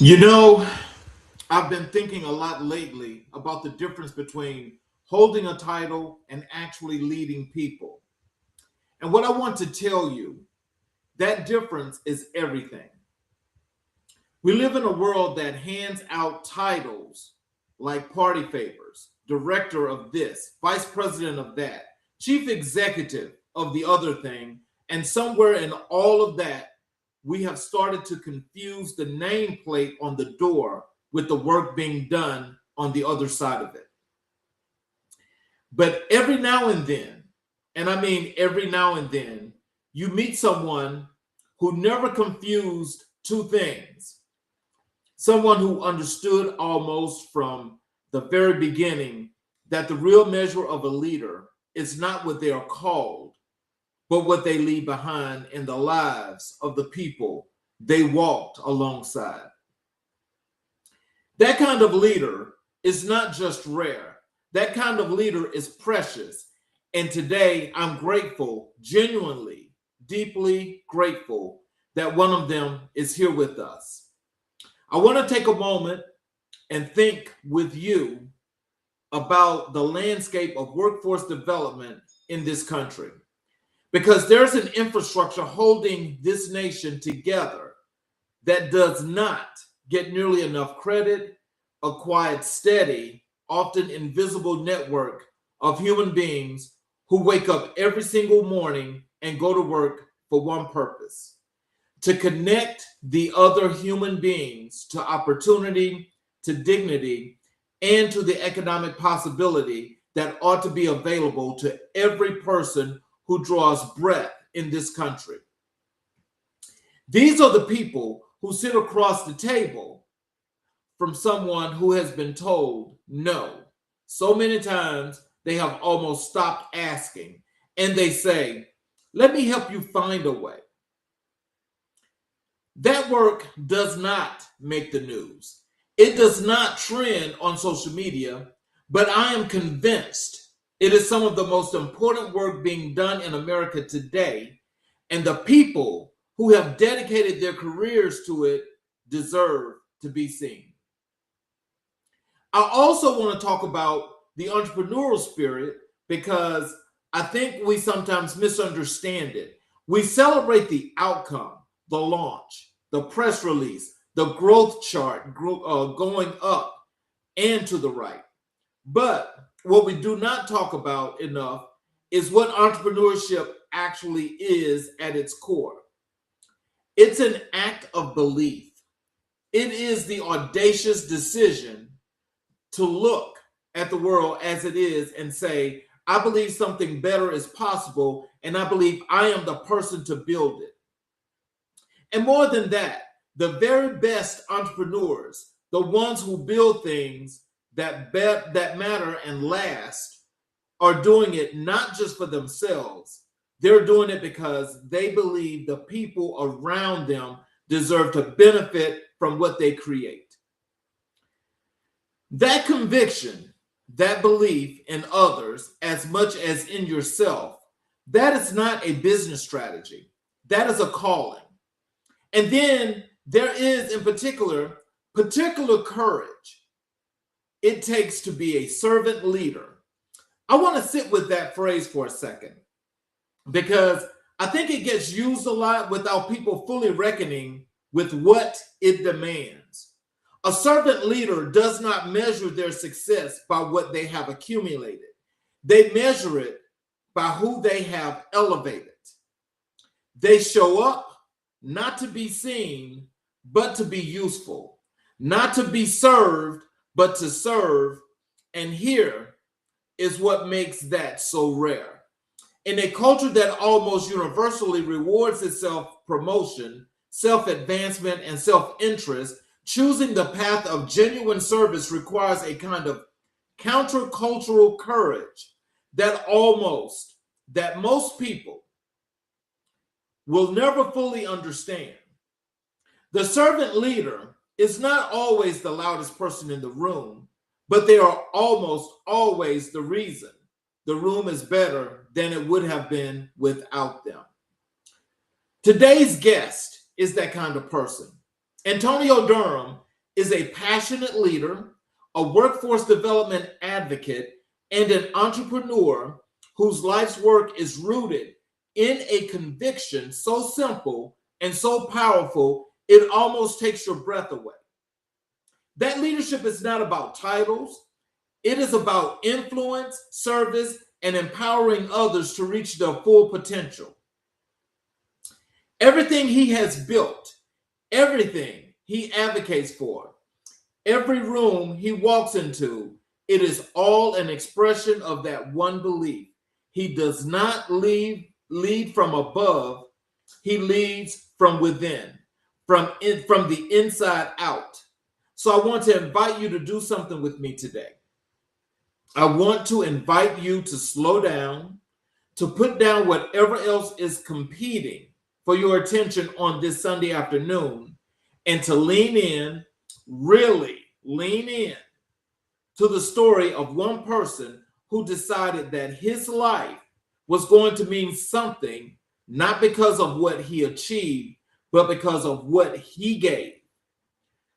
You know, I've been thinking a lot lately about the difference between holding a title and actually leading people. And what I want to tell you, that difference is everything. We live in a world that hands out titles like party favors, director of this, vice president of that, chief executive of the other thing, and somewhere in all of that, we have started to confuse the nameplate on the door with the work being done on the other side of it. But every now and then, and I mean every now and then, you meet someone who never confused two things. Someone who understood almost from the very beginning that the real measure of a leader is not what they are called, but what they leave behind in the lives of the people they walked alongside. That kind of leader is not just rare, that kind of leader is precious. And today I'm grateful, genuinely, deeply grateful that one of them is here with us. I want to take a moment and think with you about the landscape of workforce development in this country, because there's an infrastructure holding this nation together that does not get nearly enough credit, a quiet, steady, often invisible network of human beings who wake up every single morning and go to work for one purpose: to connect the other human beings to opportunity, to dignity, and to the economic possibility that ought to be available to every person who draws breath in this country. These are the people who sit across the table from someone who has been told no so many times they have almost stopped asking, and they say, "Let me help you find a way." That work does not make the news. It does not trend on social media, but I am convinced it is some of the most important work being done in America today, and the people who have dedicated their careers to it deserve to be seen. I also want to talk about the entrepreneurial spirit because I think we sometimes misunderstand it. We celebrate the outcome, the launch, the press release, the growth chart going up and to the right. But what we do not talk about enough is what entrepreneurship actually is at its core. It's an act of belief. It is the audacious decision to look at the world as it is and say, I believe something better is possible, and I believe I am the person to build it. And more than that, the very best entrepreneurs, the ones who build things that matter and last, are doing it not just for themselves. They're doing it because they believe the people around them deserve to benefit from what they create. That conviction, that belief in others as much as in yourself, that is not a business strategy. That is a calling. And then there is, in particular courage it takes to be a servant leader. I want to sit with that phrase for a second because I think it gets used a lot without people fully reckoning with what it demands. A servant leader does not measure their success by what they have accumulated. They measure it by who they have elevated. They show up not to be seen, but to be useful, not to be served, but to serve. And here is what makes that so rare. In a culture that almost universally rewards itself promotion, self-advancement, and self-interest, choosing the path of genuine service requires a kind of countercultural courage that most people will never fully understand. The servant leader is not always the loudest person in the room, but they are almost always the reason the room is better than it would have been without them. Today's guest is that kind of person. Antonio Durham is a passionate leader, a workforce development advocate, and an entrepreneur whose life's work is rooted in a conviction so simple and so powerful it almost takes your breath away. That leadership is not about titles, it is about influence, service, and empowering others to reach their full potential. Everything he has built, everything he advocates for, every room he walks into, it is all an expression of that one belief. He does not lead from above, he leads from within, from the inside out. So I want to invite you to do something with me today. I want to invite you to slow down, to put down whatever else is competing for your attention on this Sunday afternoon, and to lean in, really lean in to the story of one person who decided that his life was going to mean something, not because of what he achieved, but because of what he gave.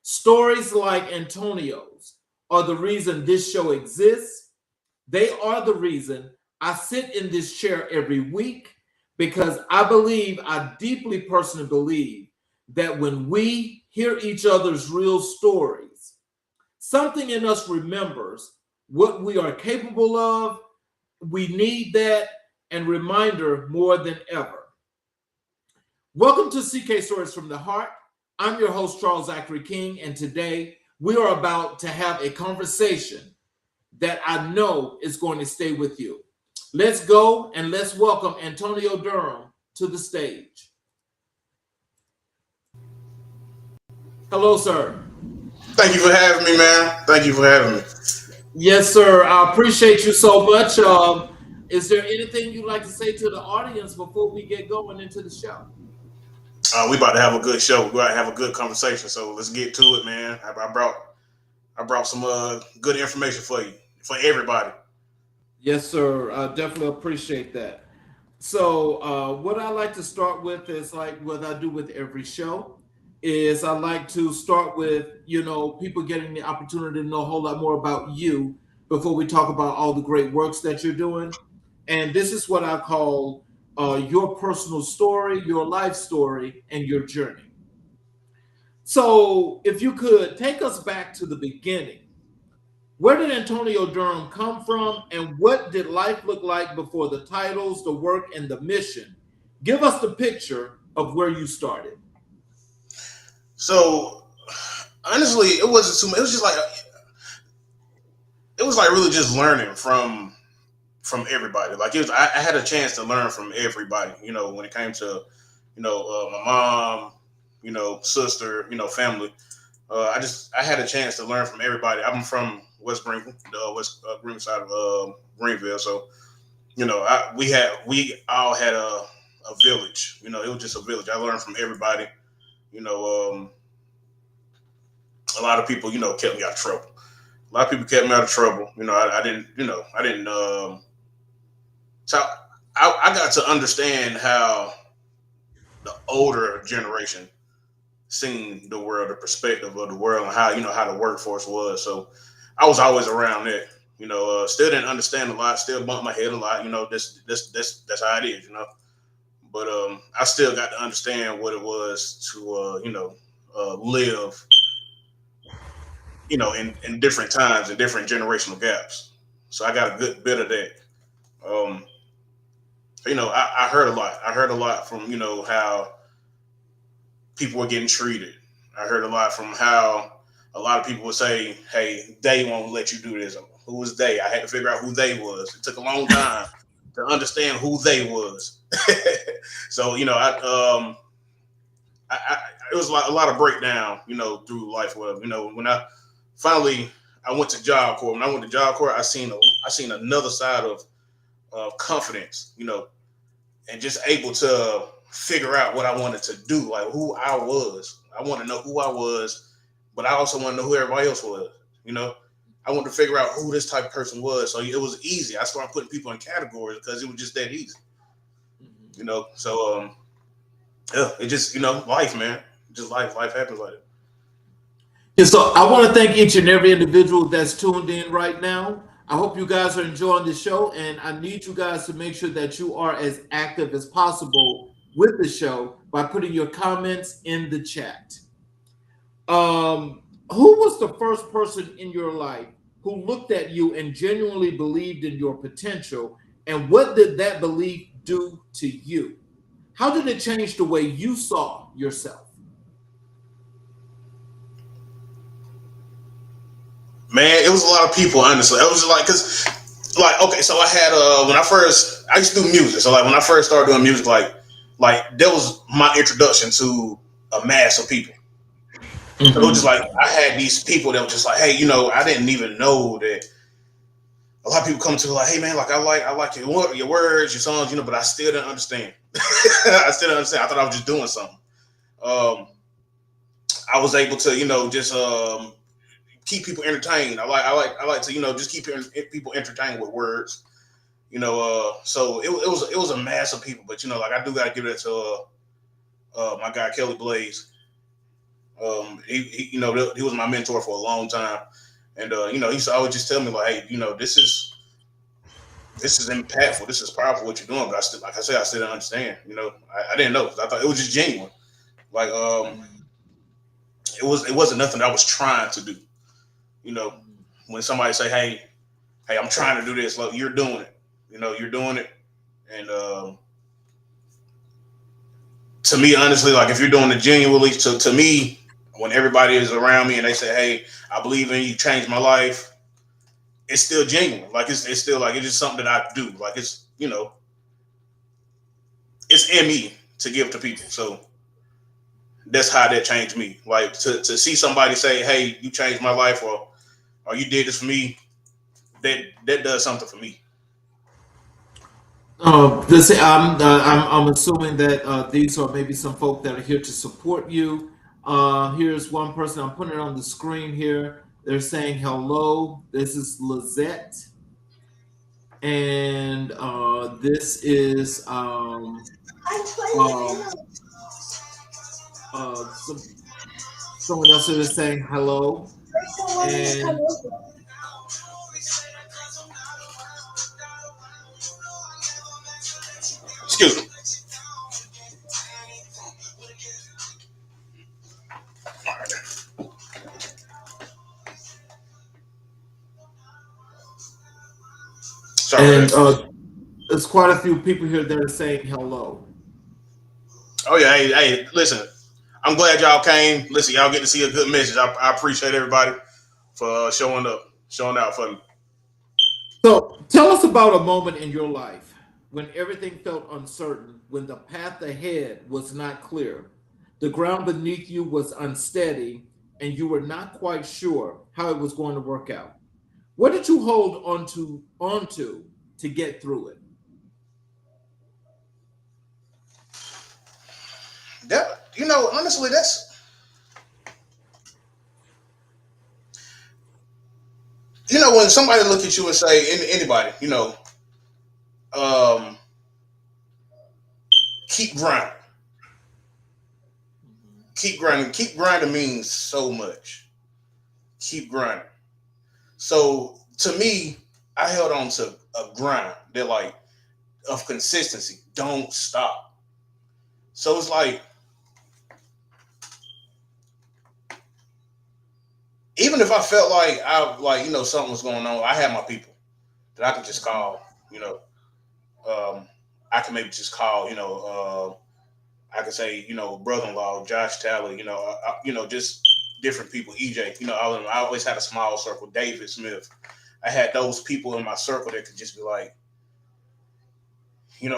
Stories like Antonio's are the reason this show exists. They are the reason I sit in this chair every week, because I deeply personally believe that when we hear each other's real stories, something in us remembers what we are capable of. We need that and reminder more than ever. Welcome to CK Stories from the Heart. I'm your host, Charles Zachary King, and today we are about to have a conversation that I know is going to stay with you. Let's go and let's welcome Antonio Durham to the stage. Hello, sir. Thank you for having me, man. Thank you for having me. Yes, sir. I appreciate you so much. Is there anything you'd like to say to the audience before we get going into the show? We about to have a good show. We about to have a good conversation. So let's get to it, man. I brought some good information for you, for everybody. Yes, sir. I definitely appreciate that. So, what I like to start with is like what I do with every show. Is I like to start with people getting the opportunity to know a whole lot more about you before we talk about all the great works that you're doing. And this is what I call your personal story, your life story, and your journey. So, if you could take us back to the beginning, where did Antonio Durham come from, and what did life look like before the titles, the work, and the mission? Give us the picture of where you started. So honestly, it wasn't too much. It was like really just learning from everybody. Like I had a chance to learn from everybody. You know, when it came to my mom, sister, family. I had a chance to learn from everybody. I'm from West Greenville, the West Greenville side of Greenville. So we all had a village. You know, it was just a village. I learned from everybody. You know, a lot of people kept me out of trouble. A lot of people kept me out of trouble. I didn't. I didn't. So I got to understand how the older generation seen the world, the perspective of the world, and how how the workforce was. So I was always around that. Still didn't understand a lot. Still bumped my head a lot. That's how it is. But I still got to understand what it was to live. In different times and different generational gaps. So I got a good bit of that. Um, I heard a lot. I heard a lot from how people were getting treated. I heard a lot from how a lot of people would say, "Hey, they won't let you do this." Who was they? I had to figure out who they was. It took a long time to understand who they was. So I it was like a lot of breakdown, through life. Whatever. When finally I went to Job Corps. When I went to Job Corps, I seen another side of confidence, and just able to figure out what I wanted to do, like who I was. I want to know who I was, but I also want to know who everybody else was. You know, I wanted to figure out who this type of person was. So it was easy. I started putting people in categories because it was just that easy. So yeah, it just life, man. Just life. Life happens like that. And so I want to thank each and every individual that's tuned in right now. I hope you guys are enjoying the show, and I need you guys to make sure that you are as active as possible with the show by putting your comments in the chat. Who was the first person in your life who looked at you and genuinely believed in your potential? And what did that belief do to you? How did it change the way you saw yourself? Man, it was a lot of people. Honestly, it was like because like okay, so I had when I used to do music. So like when I first started doing music, like that was my introduction to a mass of people. So it was just Mm-hmm. like I had these people that were just like, hey, I didn't even know that a lot of people come to like, hey man, like I like your words, your songs, but I still didn't understand. I still didn't understand. I thought I was just doing something. Um, I was able to, just keep people entertained. I like to, just keep people entertained with words. So it was a mass of people, but like I do gotta give it to my guy Kelly Blaze. He was my mentor for a long time, and he used to always just tell me like, hey, this is impactful, this is powerful what you're doing. But I still, like I said, I still didn't understand. I didn't know. I thought it was just genuine. Like it wasn't nothing that I was trying to do. You know, when somebody say, hey, I'm trying to do this, like you're doing it. You're doing it, and to me, honestly, like if you're doing it genuinely, to me, when everybody is around me and they say, "Hey, I believe in you, changed my life," it's still genuine. Like it's still like it's just something that I do. Like it's in me to give to people. So that's how that changed me. Like to see somebody say, "Hey, you changed my life," or you did this for me. That does something for me. I'm assuming that these are maybe some folk that are here to support you. Here's one person. I'm putting it on the screen here. They're saying hello. This is Lizette, and this is um, someone else that is saying hello. And Excuse me. Sorry about and that. there's quite a few people here that are saying hello. Oh yeah, hey, listen. I'm glad y'all came. Listen, y'all get to see a good message. I appreciate everybody for showing up, showing out for me. So tell us about a moment in your life when everything felt uncertain, when the path ahead was not clear, the ground beneath you was unsteady, and you were not quite sure how it was going to work out. What did you hold onto to get through it? That honestly, that's when somebody look at you and say anybody, um, keep grinding, keep grinding, keep grinding means so much. Keep grinding. So to me, I held on to a grind that like of consistency. Don't stop. So it's like even if I felt like something was going on, I had my people that I could just call. Um, I can maybe just call. I could say brother-in-law Josh Talley. Just different people. EJ. I always had a small circle. David Smith. I had those people in my circle that could just be like,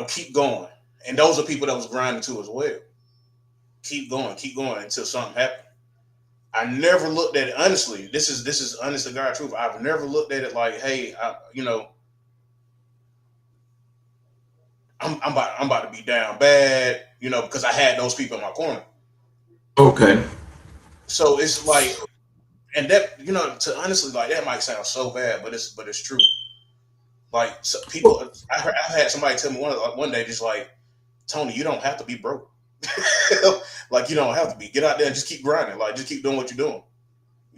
keep going. And those are people that was grinding too as well. Keep going until something happened. I never looked at it honestly. This is honest to God truth. I've never looked at it like, hey, I'm about to be down bad, because I had those people in my corner. Okay. So it's like, and that to honestly like that might sound so bad, but it's true. Like so people, Well, I had somebody tell me one day just like Tony, you don't have to be broke. Like you don't have to be. Get out there and just keep grinding. Like just keep doing what you're doing.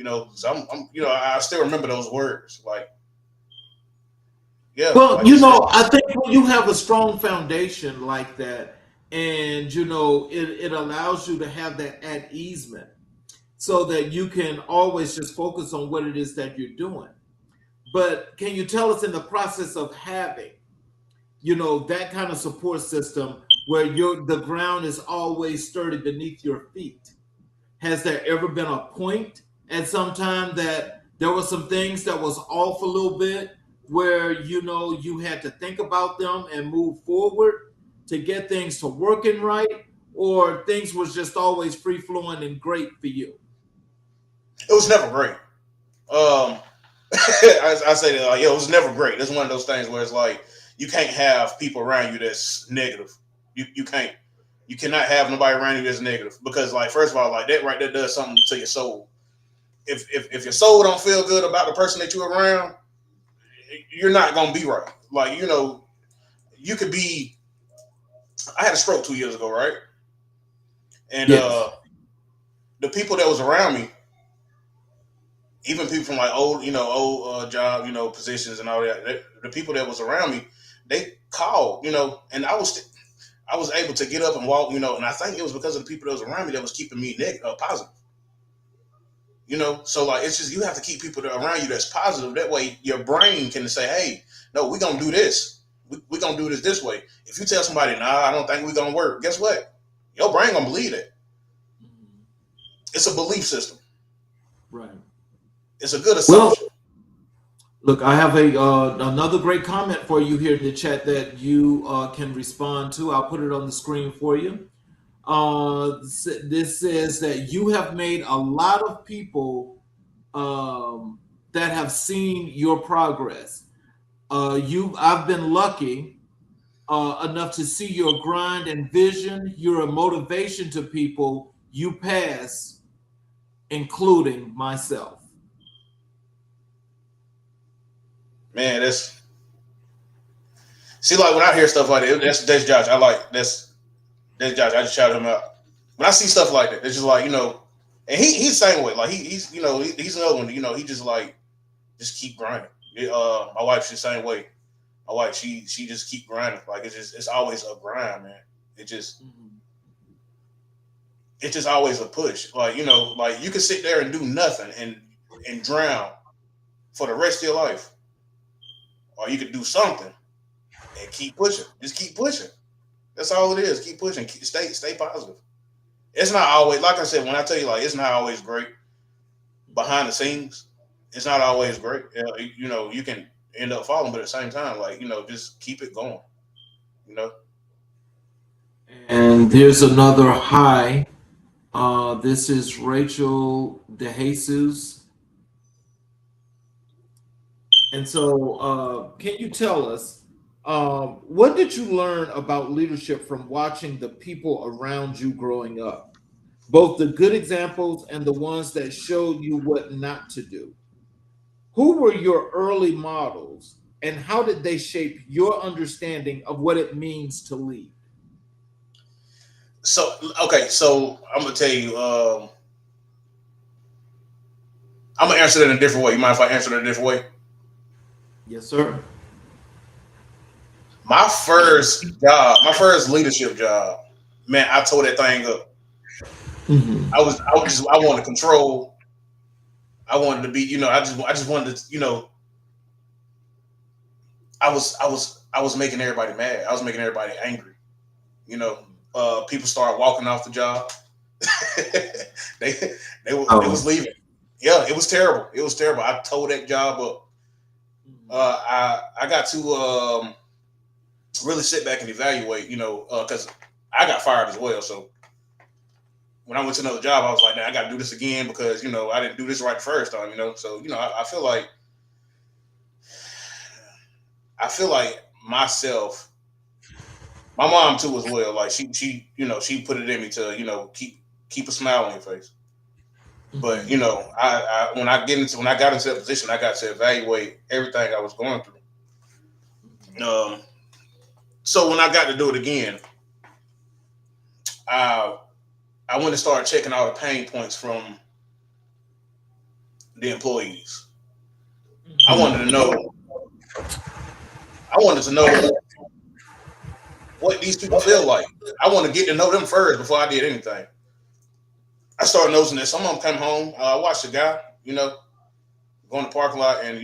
So I still remember those words. Like, yeah, Well, like you said. I think when you have a strong foundation like that, and it allows you to have that at easement, so that you can always just focus on what it is that you're doing. But can you tell us, in the process of having, that kind of support system where the ground is always sturdy beneath your feet? Has there ever been a point at some time that there were some things that was off a little bit, where you had to think about them and move forward to get things to working right, or things was just always free flowing and great for you? It was never great. Um, I say that, like, it was never great. It's one of those things where it's like you can't have people around you that's negative. You can't. You cannot have nobody around you that's negative, because, like, first of all, like, that right there does something to your soul. If your soul don't feel good about the person that you're around, you're not gonna be right. Like, you could be. I had a stroke 2 years ago, right? And Yes. the people that was around me, even people from, like, old job, positions and all that, the people that was around me, they called, and I was able to get up and walk, and I think it was because of the people that was around me that was keeping me positive. So, like, it's just, you have to keep people that are around you that's positive. That way your brain can say, hey, no, we're gonna do this. We're gonna do this way. If you tell somebody, nah, I don't think we're gonna work, guess what? Your brain gonna believe it. Mhm. It's a belief system. Right. It's a good Well, assumption. look, I have another great comment for you here in the chat that you can respond to. I'll put it on the screen for you. This says that you have made a lot of people that have seen your progress. I've been lucky enough to see your grind and vision. You're a motivation to people you pass, including myself. Man, see, like, when I hear stuff like that, that's Josh. I like that's Josh. I just shout him out. When I see stuff like that, it's just like, and he's the same way. Like, he's he's another one. He just, like, just keep grinding. My wife's the same way. My wife, she just keep grinding. Like, it's always a grind, man. It just Mhm. it's just always a push. Like, like, you can sit there and do nothing and drown for the rest of your life, or you could do something and keep pushing. Just keep pushing. That's all it is. Keep pushing. Stay positive. It's not always, like I said, when I tell you, like, it's not always great behind the scenes. It's not always great. You can end up falling, but at the same time, like, just keep it going. You know. And here's another hi. This is Rachel DeJesus. And so, can you tell us, what did you learn about leadership from watching the people around you growing up? Both the good examples and the ones that showed you what not to do. Who were your early models, and how did they shape your understanding of what it means to lead? So, okay, so I'm gonna tell you. I'm gonna answer that in a different way. You mind if I answer that in a different way? Yes, sir. My first leadership job, man, I tore that thing up. Mhm. I wanted control. I wanted to be, I just wanted to, I was making everybody mad. I was making everybody angry. You know, people started walking off the job. they they Oh. was leaving. Yeah, it was terrible. It was terrible. I tore that job up. I got to really sit back and evaluate. Because I got fired as well. So when I went to another job, I was like, "Nah, I got to do this again because I didn't do this right the first time." So I feel like myself, my mom too as well. Like, she put it in me to keep a smile on your face. But Mhm. when I got into that position, I got to evaluate everything I was going through. Um, so when I got to do it again, I I went and started checking all the pain points from the employees. I Mhm. wanted to know. I wanted to know what these people feel like. I want to get to know them first before I did anything. I started noticing that some of them come home. I watched a guy, go in the parking lot and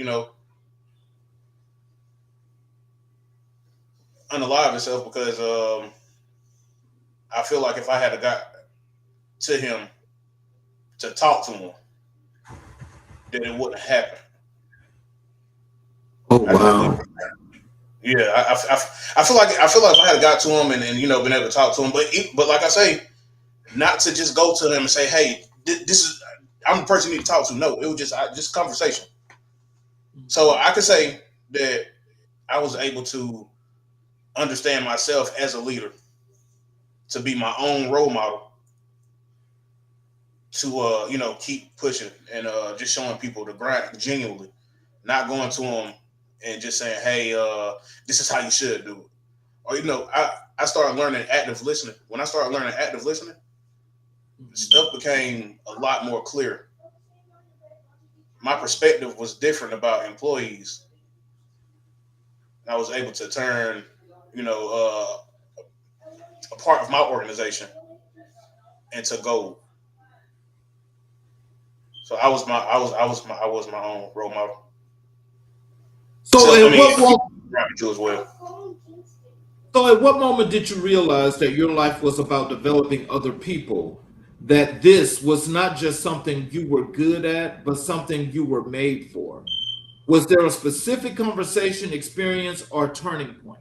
unalive himself because I feel like if I had got to him to talk to him, then it wouldn't happen. Oh I just wow. yeah. I feel like if I had got to him and been able to talk to him, but like I say, not to just go to him and say, hey, this is I'm the person you need to talk to. No, it was just conversation. So I could say that I was able to understand myself as a leader, to be my own role model, to keep pushing and just showing people the grind genuinely, not going to them and just saying, hey, this is how you should do it. Or I started learning active listening. When I started learning active listening, stuff became a lot more clear. My perspective was different about employees. I was able to turn, a part of my organization into gold. So I was my own role model. So So I at mean, what moment, you as well. so at what moment did you realize that your life was about developing other people? That this was not just something you were good at, but something you were made for? Was there a specific conversation, experience, or turning point?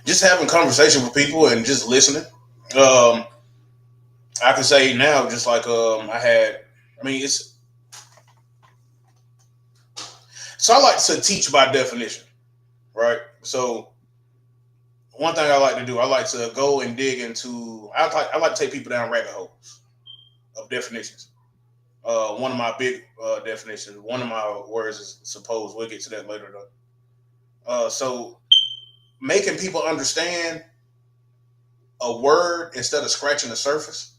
Just having conversation with people and just listening. Um, I can say now, just like I had. I mean, it's so I like to teach by definition, right? So one thing I like to do, I like to go and dig into. I like to take people down rabbit holes of definitions. One of my big definitions, one of my words is suppose. We'll get to that later though. So making people understand a word instead of scratching the surface.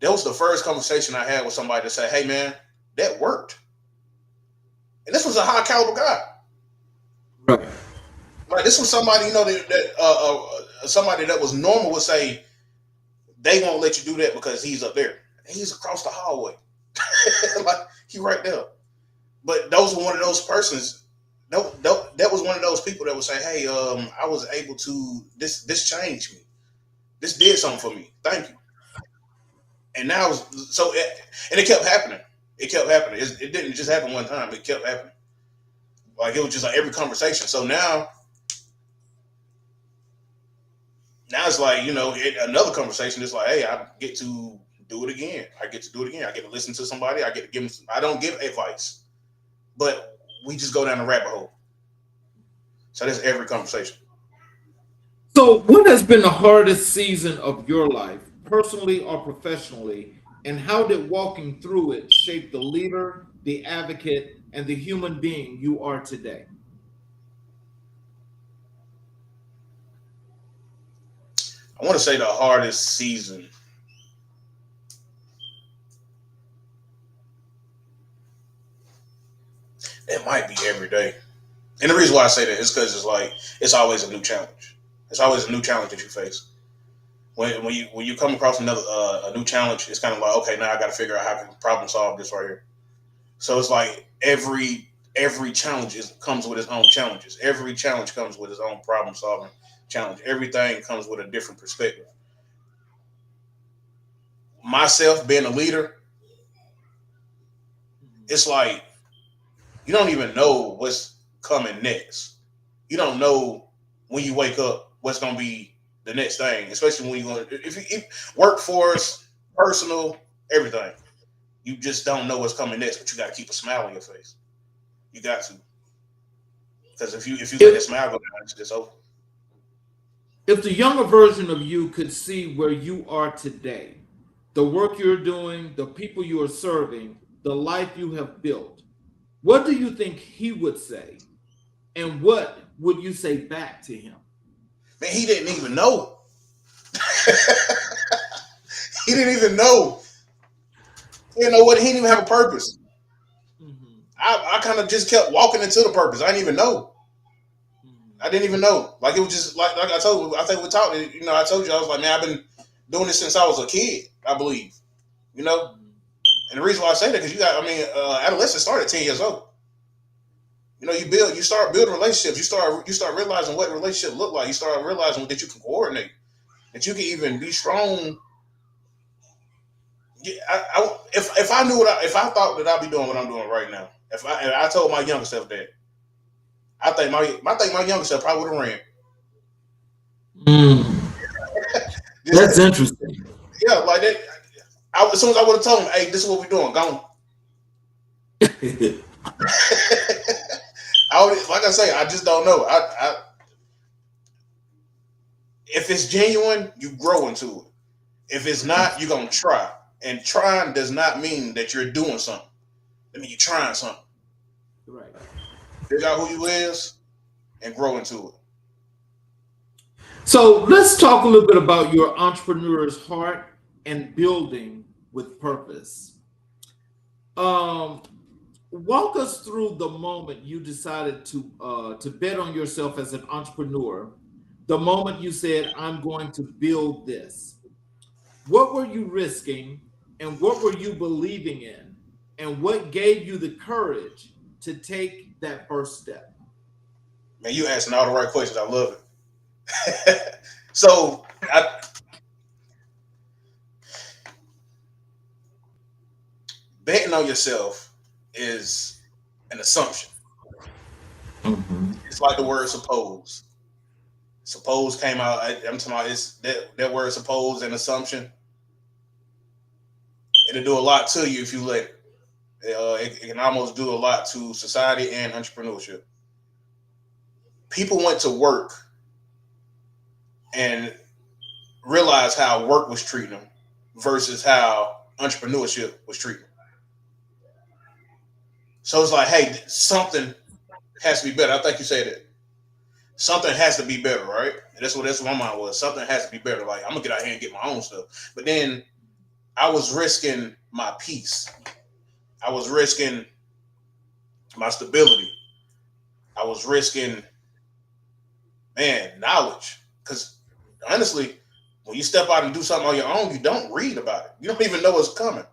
That was the first conversation I had with somebody to say, "Hey man, that worked." And this was a high caliber guy. Right. Like this was somebody that somebody that was normal would say they won't let you do that because he's up there. He's across the hallway, like he right there. But those were one of those persons. That was one of those people that would say, "Hey, I was able to this changed me. This did something for me. Thank you." And now, and it kept happening. It kept happening. It didn't just happen one time. It kept happening. Like it was just like every conversation. So now it's like another conversation. It's like, hey, I get to do it again. I get to do it again. I get to listen to somebody. I get to give them. I don't give advice, but we just go down the rabbit hole. So that's every conversation. So, what has been the hardest season of your life, personally or professionally, and how did walking through it shape the leader, the advocate, and the human being you are today? I want to say the hardest season. It might be every day. And the reason why I say that is because it's like it's always a new challenge. It's always a new challenge that you face. When you come across a new challenge, it's kind of like, okay, now I got to figure out how I can problem solve this right here. So it's like every challenge comes with its own challenges. Every challenge comes with its own problem solving challenge. Everything comes with a different perspective. Myself being a leader, it's like you don't even know what's coming next. You don't know when you wake up what's going to be the next thing, especially when you're going if workforce, personal, everything. You just don't know what's coming next, but you got to keep a smile on your face. You got to, because if you let that If, smile go down, it's just over. if the younger version of you could see where you are today, the work you're doing, the people you are serving, the life you have built, what do you think he would say? And what would you say back to him? Man, he didn't even know. He didn't even know. You know what? He didn't even have a purpose. Mhm. I kind of just kept walking into the purpose. I didn't even know. I Mhm. didn't even know. Like it was just like I told you. I think we talked. You know, I told you I was like, man, I've been doing this since I was a kid. I believe. You know, Mhm. and the reason why I say that because you got. I mean, adolescence started at 10 years old. You know, you start building relationships. You start realizing what relationship look like. You start realizing that you can coordinate, that you can even be strong. Yeah, if I knew if I thought that I'd be doing what I'm doing right now, if I told my younger self that, I think my younger self probably would have ran. Mm. That's Just interesting. yeah, like that. As soon as I would have told him, hey, this is what we're doing, go on. I would, like I say, I just don't know. If it's genuine, you grow into it. If it's not, you're gonna try. And trying does not mean that you're doing something. I mean you're trying something. Right. Figure out who you is and grow into it. So let's talk a little bit about your entrepreneur's heart and building with purpose. Um, Walk us through the moment you decided to bet on yourself as an entrepreneur. The moment you said, "I'm going to build this." What were you risking, and what were you believing in, and what gave you the courage to take that first step? Man, you asking all the right questions. I love it. So I, betting on yourself is an assumption. Mhm. It's like the word suppose. Suppose came out. I'm talking about it's that word suppose and assumption. It'll do a lot to you if you let it. It can almost do a lot to society and entrepreneurship. People went to work and realized how work was treating them versus how entrepreneurship was treating them. So it's like, hey, something has to be better. I think you said it. Something has to be better, right? And that's what my mind was. Something has to be better. Like I'm gonna get out here and get my own stuff. But then I was risking my peace. I was risking my stability. I was risking, man, knowledge. Because honestly, when you step out and do something on your own, you don't read about it. You don't even know what's coming.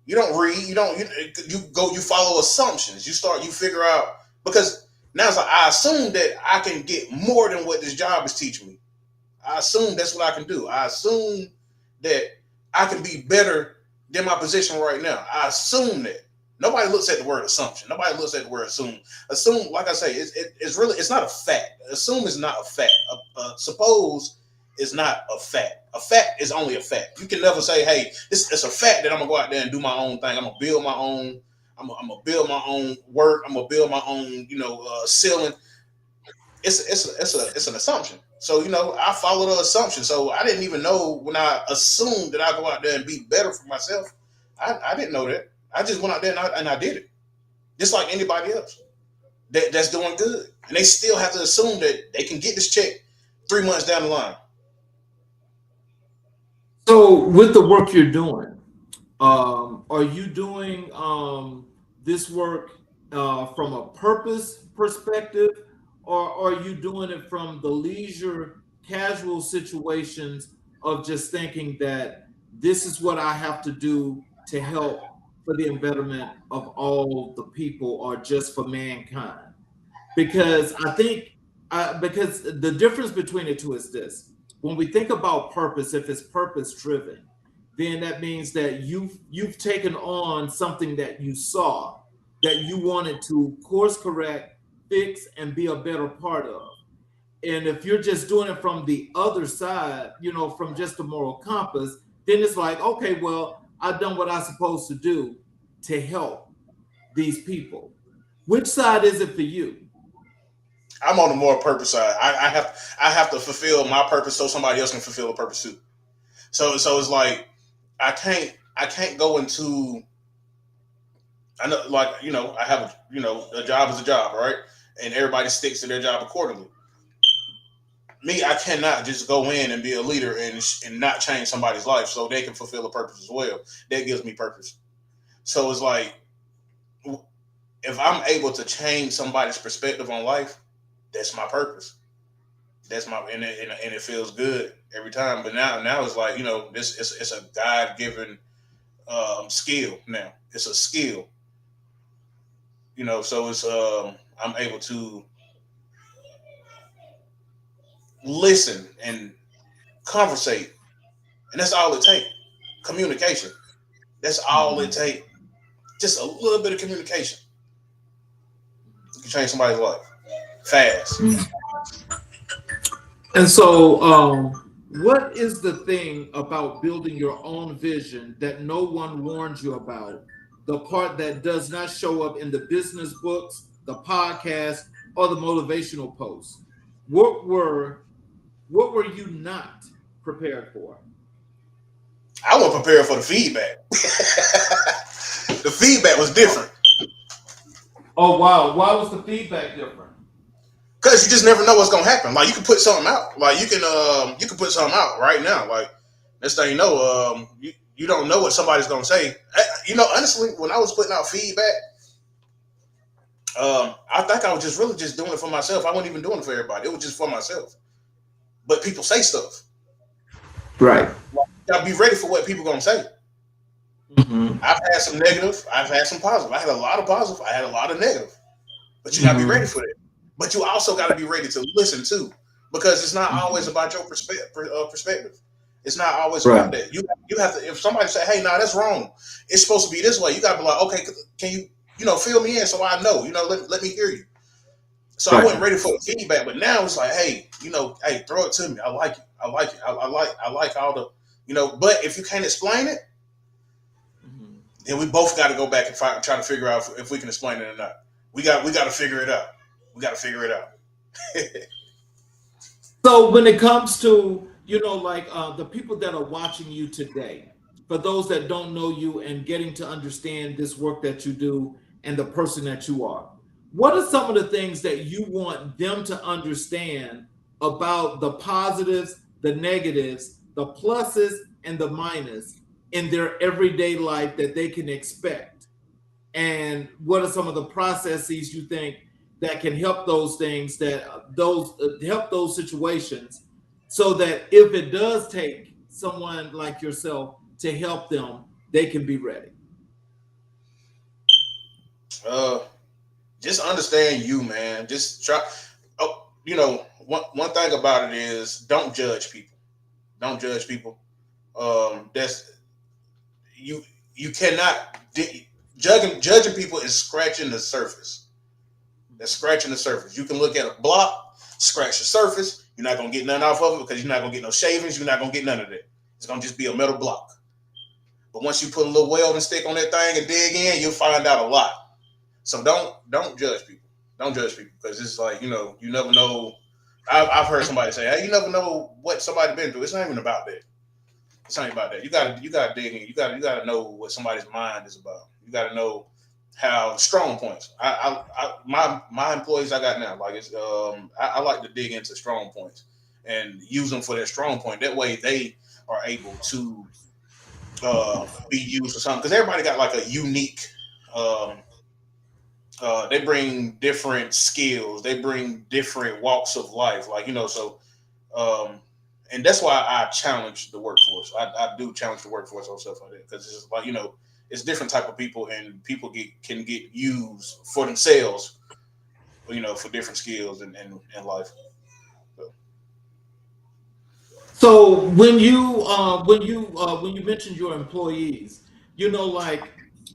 You don't read. You go. You follow assumptions. You figure out because now it's like I assume that I can get more than what this job is teaching me. I assume that's what I can do. I assume that I can be better than my position right now. I assume that. Nobody looks at the word assumption. Nobody looks at the word assume. Assume, like I say, it's really it's not a fact. Assume is not a fact. Suppose is not a fact. A fact is only a fact. You can never say, "Hey, it's a fact that I'm gonna go out there and do my own thing. I'm gonna build my own. I'm gonna build my own work. I'm gonna build my own, ceiling." It's an assumption. So I follow the assumption. So I didn't even know when I assumed that I go out there and be better for myself. I didn't know that. I just went out there and I did it, just like anybody else that's doing good, and they still have to assume that they can get this check 3 months down the line. So, with the work you're doing, are you doing this work from a purpose perspective, or are you doing it from the leisure, casual situations of just thinking that this is what I have to do to help for the betterment of all the people or just for mankind? Because I think because the difference between the two is this: when we think about purpose, if it's purpose driven, then that means that you've taken on something that you saw that you wanted to course correct, fix, and be a better part of. And if you're just doing it from the other side, from just a moral compass, then it's like, okay, well, I've done what I'm supposed to do to help these people. Which side is it for you? I'm on the more purpose side. I have to fulfill my purpose so somebody else can fulfill a purpose too. So it's like I can't go into. I know, like I have a job is a job, right? And everybody sticks to their job accordingly. me, I cannot just go in and be a leader and not change somebody's life so they can fulfill a purpose as well. That gives me purpose. So it's like, if I'm able to change somebody's perspective on life, that's my purpose. That's my and it feels good every time. But now it's like, this it's a God given skill now. It's a skill, So it's I'm able to listen and conversate, and that's all it takes. Communication. That's all it takes. Just a little bit of communication. You can change somebody's life fast. And so, what is the thing about building your own vision that no one warns you about? The part that does not show up in the business books, the podcast, or the motivational posts. What were you not prepared for? I wasn't prepared for the feedback. The feedback was different. Oh wow! Why was the feedback different? Because you just never know what's gonna happen. Like, you can put something out. Like, you can put something out right now. Like, next thing you know, you don't know what somebody's gonna say. Honestly, when I was putting out feedback, I think I was just really just doing it for myself. I wasn't even doing it for everybody. It was just for myself. But people say stuff. Right. You gotta be ready for what people gonna say. Mm-hmm. I've had some negative. I've had some positive. I had a lot of positive. I had a lot of negative. But you gotta be ready for that. But you also gotta be ready to listen too, because it's not always about your perspective. It's not always about that. You have to. If somebody say, "Hey, nah, that's wrong. It's supposed to be this way," you gotta be like, "Okay, can you fill me in so I know? Let me hear you." So I wasn't ready for the feedback, but now it's like, hey, hey, throw it to me. I like it. I like it. I like all the, But if you can't explain it, then we both got to go back and try to figure out if we can explain it or not. We got to figure it out. We got to figure it out. So when it comes to, the people that are watching you today, for those that don't know you and getting to understand this work that you do and the person that you are, what are some of the things that you want them to understand about the positives, the negatives, the pluses, and the minuses in their everyday life that they can expect? And what are some of the processes you think that can help those things, that those help those situations, so that if it does take someone like yourself to help them, they can be ready? Uh, just understand you, man. Just try. Oh, one thing about it is, don't judge people. Don't judge people. That's you. You cannot judging people is scratching the surface. That's scratching the surface. You can look at a block, scratch the surface. You're not gonna get none off of it because you're not gonna get no shavings. You're not gonna get none of that. It's gonna just be a metal block. But once you put a little welding stick on that thing and dig in, you'll find out a lot. So don't judge people. Don't judge people, because it's like, you never know. I've heard somebody say, "Hey, you never know what somebody been through." It's not even about that. It's not about that. You gotta dig in. You gotta know what somebody's mind is about. You gotta know how strong points. My employees I got now, like, I like to dig into strong points and use them for their strong point. That way they are able to be used for something, because everybody got like a unique. They bring different skills. They bring different walks of life. Like, so um, and that's why I challenge the workforce. I do challenge the workforce on stuff like that, because it's just like, it's different type of people, and people can get used for themselves, for different skills in life. So, So when you mentioned your employees, like,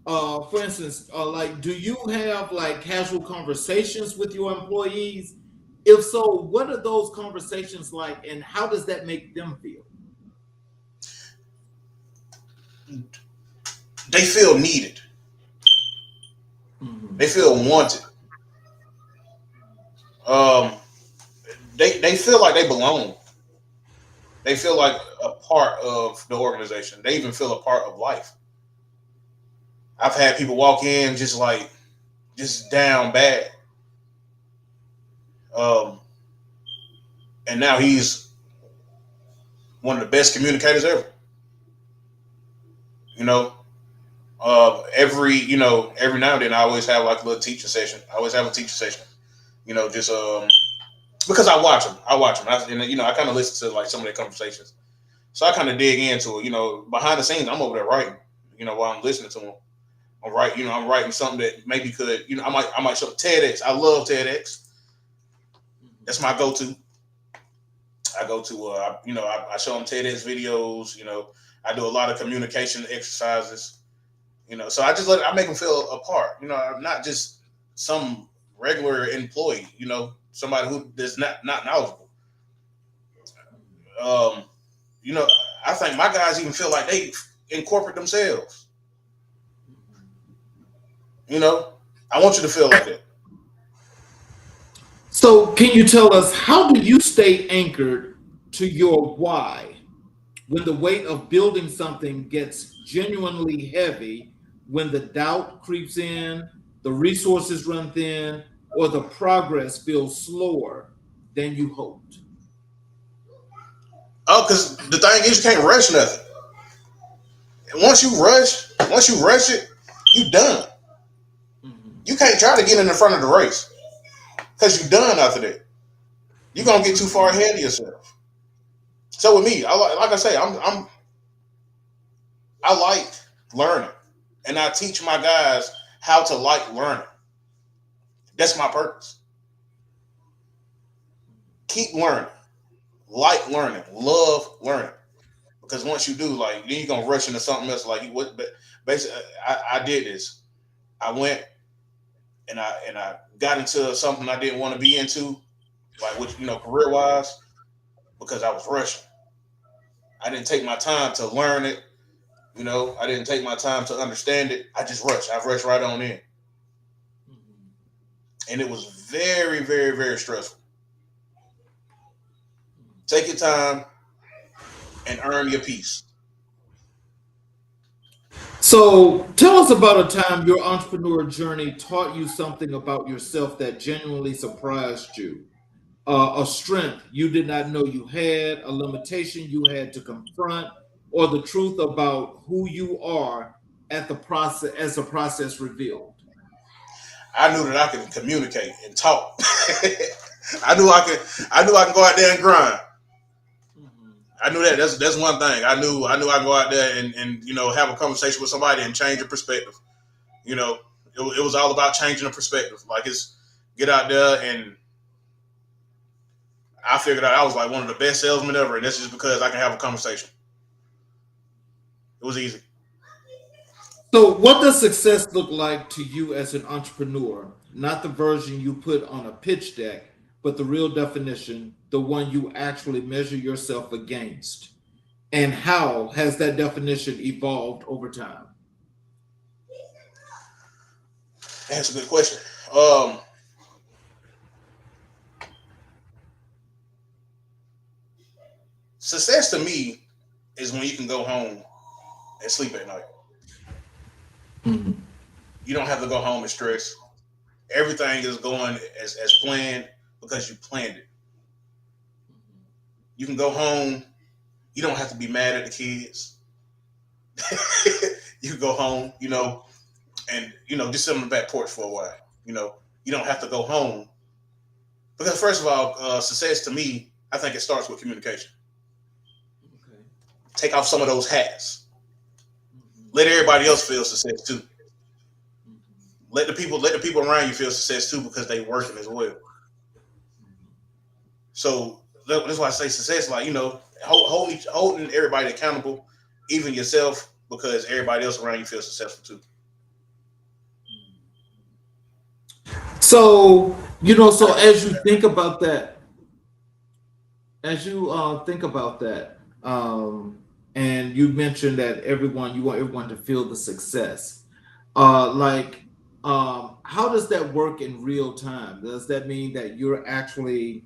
for instance, like, do you have like casual conversations with your employees? If so, what are those conversations like, and how does that make them feel? they feel needed. They Mhm. feel wanted. Um, they feel like they belong. They feel like a part of the organization. They even feel a part of life. I've had people walk in just down bad, um, and now he's one of the best communicators ever. You know, every now and then I always have like a little teacher session. I always have a teacher session. Just because I watch them. I kind of listen to like some of their conversations. So I kind of dig into it. Behind the scenes, I'm over there writing. While I'm listening to them, I'm writing something that maybe could. I might show TEDx. I love TEDx. That's my go-to. I go to, I show them TEDx videos. I do a lot of communication exercises. So I make them feel a part. I'm not just some regular employee. Somebody who is not knowledgeable. Um, I think my guys even feel like they incorporate themselves. I want you to feel like that. So, can you tell us, how do you stay anchored to your why when the weight of building something gets genuinely heavy, when the doubt creeps in, the resources run thin, or the progress feels slower than you hoped? Oh, because the thing is, you can't rush nothing. Once you rush it, you done. Mhm. You can't try to get in the front of the race because you done after that. You're gonna get too far ahead of yourself. So with me, like I say, I like learning, and I teach my guys how to like learning. That's my purpose. Keep learning, like learning, love learning. Because once you do, like, then you're gonna rush into something else. Like what? But basically, I did this. I went and I got into something I didn't want to be into, like which career wise, because I was rushing. I didn't take my time to learn it. I didn't take my time to understand it. I just rushed. I rushed right on in, and it was very, very, very stressful. Take your time and earn your peace. So, tell us about a time your entrepreneur journey taught you something about yourself that genuinely surprised you. A strength you did not know you had, a limitation you had to confront, or the truth about who you are at the process as the process revealed. I knew that I could communicate and talk. I knew I could. I knew I can go out there and grind. Mhm. I knew that. That's one thing. I knew I can go out there and have a conversation with somebody and change a perspective. You know, it was all about changing the perspective. Like it's get out there and I figured out I was like one of the best salesmen ever, and that's just because I can have a conversation. It was easy. So, what does success look like to you as an entrepreneur? Not the version you put on a pitch deck, but the real definition, the one you actually measure yourself against. And how has that definition evolved over time? That's a good question. Um, Success to me is when you can go home and sleep at night. Mhm. You don't have to go home and stress. Everything is going as planned because you planned it. You can go home. You don't have to be mad at the kids. You go home, and just sit on the back porch for a while. You don't have to go home because first of all, success to me, I think it starts with communication. Okay. Take off some of those hats. Mhm. Let everybody else feel success too. Mhm. Let the people around you feel success too because they working as well. So that's why I say success, like holding everybody accountable, even yourself, because everybody else around you feels successful too. So, so as you think about that, and you mentioned that you want everyone to feel the success. Like, how does that work in real time? Does that mean that you're actually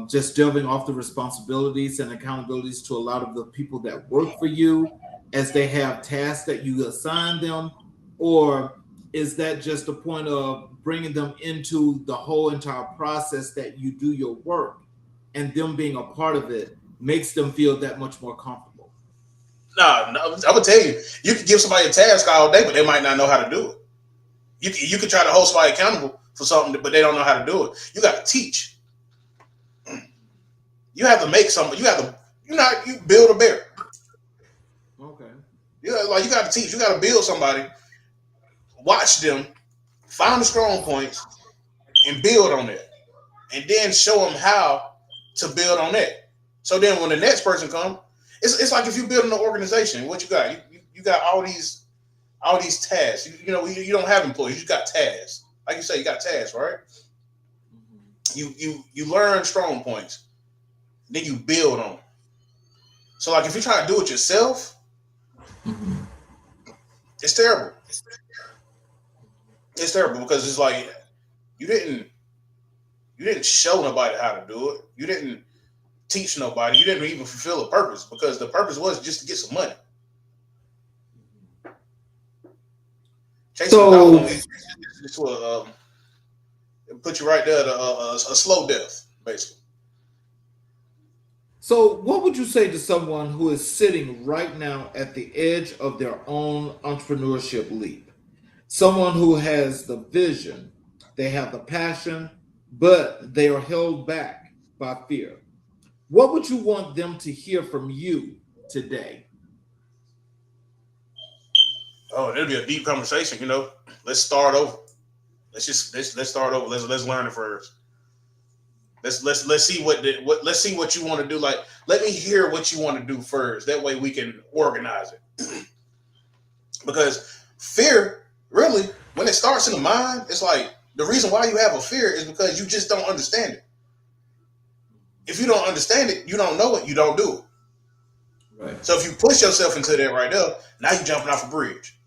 just delving off the responsibilities and accountabilities to a lot of the people that work for you as they have tasks that you assign them? Or is that just a point of bringing them into the whole entire process that you do your work? and them being a part of it makes them feel that much more comfortable. No, no, I'm gonna tell you, you can give somebody a task all day, but they might not know how to do it. You can try to hold somebody accountable for something, but they don't know how to do it. You got to teach. You have to make something. You have to, you build a bear. Okay. You got to teach. You got to build somebody. Watch them, find the strong points, and build on it, and then show them how to build on that. So then when the next person comes, it's like if you're building an organization. What you got? You got all these tasks. You don't have employees. You got tasks. Like you say, you got tasks, right? You learn strong points, then you build on them. So like if you try to do it yourself, it's terrible. It's terrible because it's like you didn't you didn't show nobody how to do it. You didn't teach nobody. You didn't even fulfill a purpose because the purpose was just to get some money. Chasing a dollar So, won't put you right there to a slow death, basically. so what would you say to someone who is sitting right now at the edge of their own entrepreneurship leap? Someone who has the vision, they have the passion, but they are held back by fear. What would you want them to hear from you today? Oh, it'll be a deep conversation. Let's start over. Let's start over. Let's learn it first. Let's see let's see what you want to do. Like, let me hear what you want to do first. That way we can organize it. Because fear, really, when it starts in the mind, it's like the reason why you have a fear is because you just don't understand it. If you don't understand it, you don't know it, you don't do it. Right. So if you push yourself into that right there, now you're jumping off a bridge.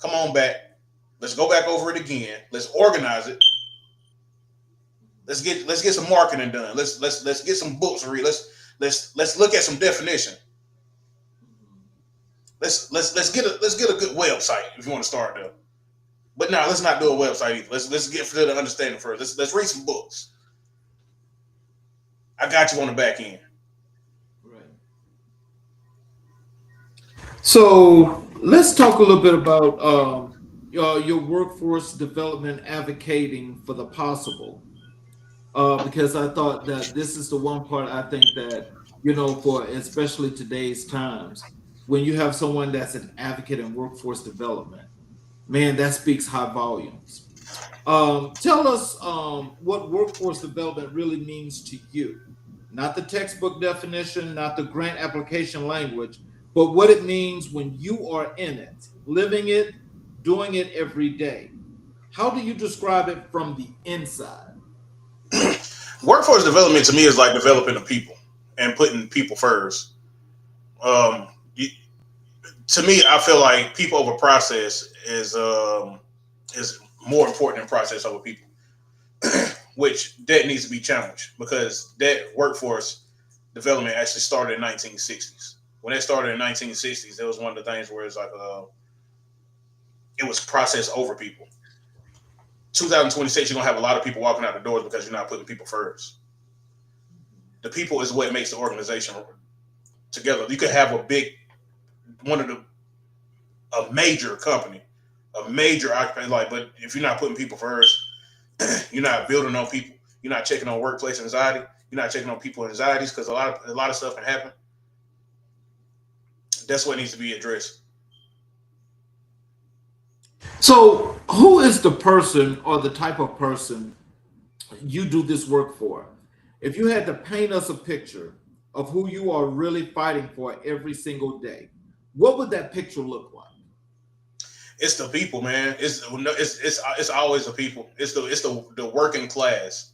Come on back. Let's go back over it again. Let's organize it. Let's get some marketing done. Let's get some books read. Let's look at some definition. Let's get a good website if you want to start there. But now let's not do a website either. Let's get for the understanding first. Let's read some books. I got you on the back end. Right. So let's talk a little bit about your workforce development advocating for the possible. Because I thought that this is the one part I think that, for especially today's times, when you have someone that's an advocate in workforce development, man, that speaks high volumes. Tell us what workforce development really means to you. Not the textbook definition, not the grant application language, but what it means when you are in it, living it, doing it every day. How do you describe it from the inside? Workforce development to me is like developing the people and putting people first. Um, to me, I feel like people over process is more important than process over people, which that needs to be challenged because that workforce development actually started in 1960s. When it started in 1960s, it was one of the things where it's like it was process over people. 2026, you're gonna have a lot of people walking out the doors because you're not putting people first. The people is what makes the organization together. You could have one of the a major company, a major occupant, but if you're not putting people first, you're not building on people. You're not checking on workplace anxiety. You're not checking on people anxieties because a lot of stuff can happen. That's what needs to be addressed. So, who is the person or the type of person you do this work for? If you had to paint us a picture of who you are really fighting for every single day, what would that picture look like? It's the people, man. It's always the people. It's the working class.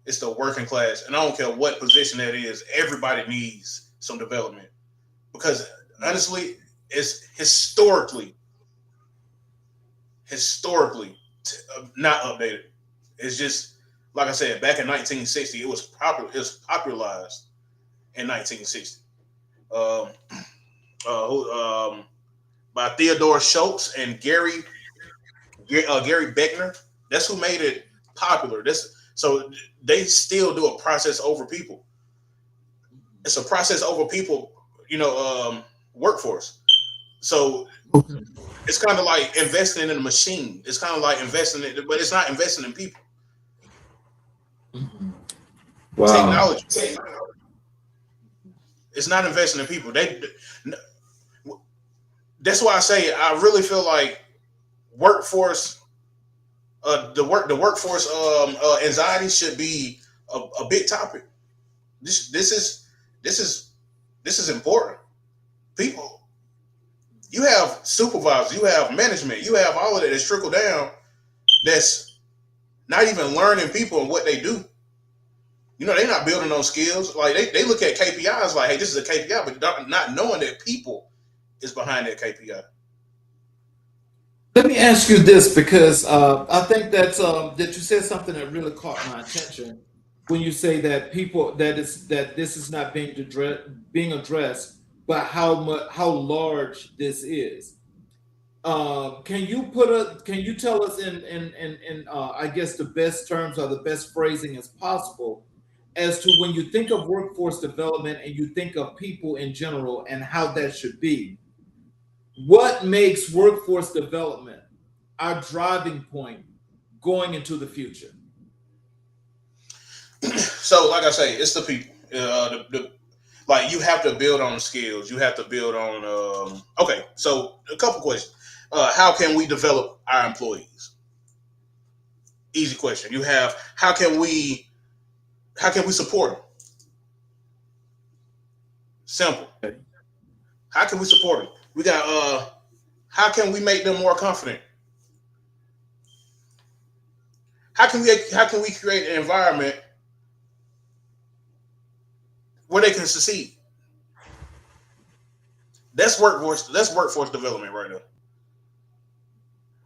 It's the working class, and I don't care what position that is. Everybody needs some development because honestly, it's historically not updated. It's just like I said, back in 1960, it was popular. It was popularized in 1960. Um, by Theodore Schultz and Gary Beckner. That's who made it popular. So they still do a process over people. It's a process over people, workforce. So Okay. it's kind of like investing in a machine. It's kind of like investing in, but it's not investing in people. Mhm. Wow. Technology. It's not investing in people. That's why I say I really feel like workforce, the workforce anxiety should be a big topic. This is this is important. People, you have supervisors, you have management, you have all of that that's trickle down. That's not even learning people and what they do. They're not building those skills. Like they look at KPIs like, hey, this is a KPI, but not knowing that people is behind that KPI. Let me ask you this because I think that you said something that really caught my attention when you say that people that this is not being addressed, but how large this is. Can you tell us in I guess the best terms or the best phrasing as possible as to when you think of workforce development and you think of people in general and how that should be, what makes workforce development our driving point going into the future? So, like I say, it's the people. Like you have to build on the skills. You have to build on. Okay, so a couple questions. How can we develop our employees? Easy question. You have how can we support them? Simple. Okay. How can we support them? We got how can we make them more confident? How can we create an environment where they can succeed? That's workforce development right now.